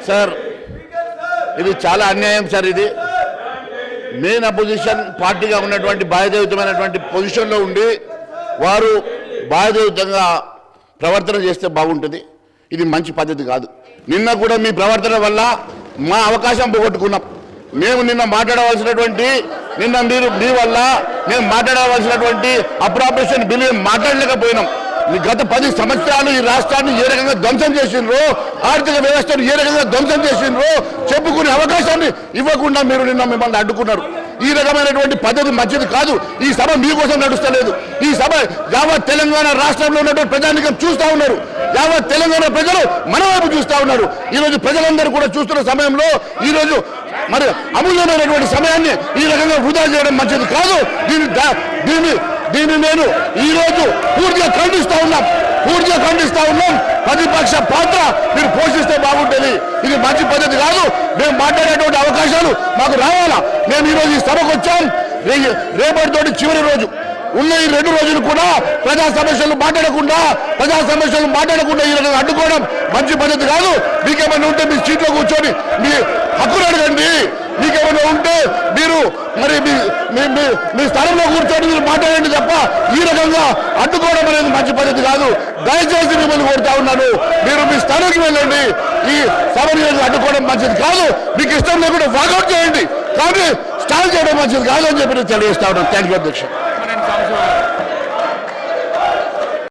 Sir ఇది చాలా అన్యాయం సార్. ఇది మెయిన్ అపోజిషన్ పార్టీగా ఉన్నటువంటి బాధ్యతాయుతమైనటువంటి పొజిషన్లో ఉండి వారు బాధ్యతాయుతంగా ప్రవర్తన చేస్తే బాగుంటుంది. ఇది మంచి పద్ధతి కాదు. నిన్న కూడా మీ ప్రవర్తన వల్ల మా అవకాశం పోగొట్టుకున్నాం. మేము నిన్న మాట్లాడవలసినటువంటి మీ వల్ల మేము మాట్లాడవలసినటువంటి అప్రాపరేషన్ బిల్లు మాట్లాడలేకపోయినాం. గత 10 సంవత్సరాలు ఈ రాష్ట్రాన్ని ఏ రకంగా ధ్వంసం చేసిండ్రో, ఆర్థిక వ్యవస్థను ఏ రకంగా ధ్వంసం చేసిండ్రో చెప్పుకునే అవకాశాన్ని ఇవ్వకుండా మీరు నిన్న మిమ్మల్ని అడ్డుకున్నారు. ఈ రకమైనటువంటి పద్ధతి మంచిది కాదు. ఈ సభ మీకోసం నడుస్తలేదు. ఈ సభ యావత్ తెలంగాణ రాష్ట్రంలో ఉన్నటువంటి ప్రజానికం చూస్తూ ఉన్నారు. యావత్ తెలంగాణ ప్రజలు మన వైపు చూస్తూ ఉన్నారు. ఈరోజు ప్రజలందరూ కూడా చూస్తున్న సమయంలో ఈరోజు మరి అమూల్యమైనటువంటి సమయాన్ని ఈ రకంగా వృధా చేయడం మంచిది కాదు. దీన్ని నేను ఈరోజు పూర్తిగా ఖండిస్తూ ఉన్నాం. ప్రతిపక్ష పాత్ర మీరు పోషిస్తే బాగుంటుంది. ఇది మంచి పద్ధతి కాదు. మేము మాట్లాడేటువంటి అవకాశాలు మాకు రావాలా. మేము ఈరోజు ఈ సభకు వచ్చాం. రేపటితోటి చివరి రోజు ఉన్న ఈ 2 రోజులు కూడా ప్రజా సమస్యలు మాట్లాడకుండా ఈ రకంగా అడ్డుకోవడం మంచి పద్ధతి కాదు. మీకేమైనా ఉంటే మీ సీట్లో కూర్చొని మీ హక్కులు అడగండి. మీకేమైనా ఉంటే మీరు మరి మీ స్థలంలో కూర్చొని మీరు మాట్లాడండి తప్ప ఈ రకంగా అడ్డుకోవడం అనేది మంచి పద్ధతి కాదు. దయచేసి మిమ్మల్ని కోరుతా ఉన్నాను, మీరు మీ స్థానానికి వెళ్ళండి. ఈ సభని అడ్డుకోవడం మంచిది కాదు. మీకు ఇష్టం లేకుండా వాకౌట్ చేయండి, కానీ స్టాల్ చేయడం మంచిది కాదు అని చెప్పి నేను తెలియజేస్తా ఉన్నాను. థ్యాంక్ యూ అధ్యక్ష.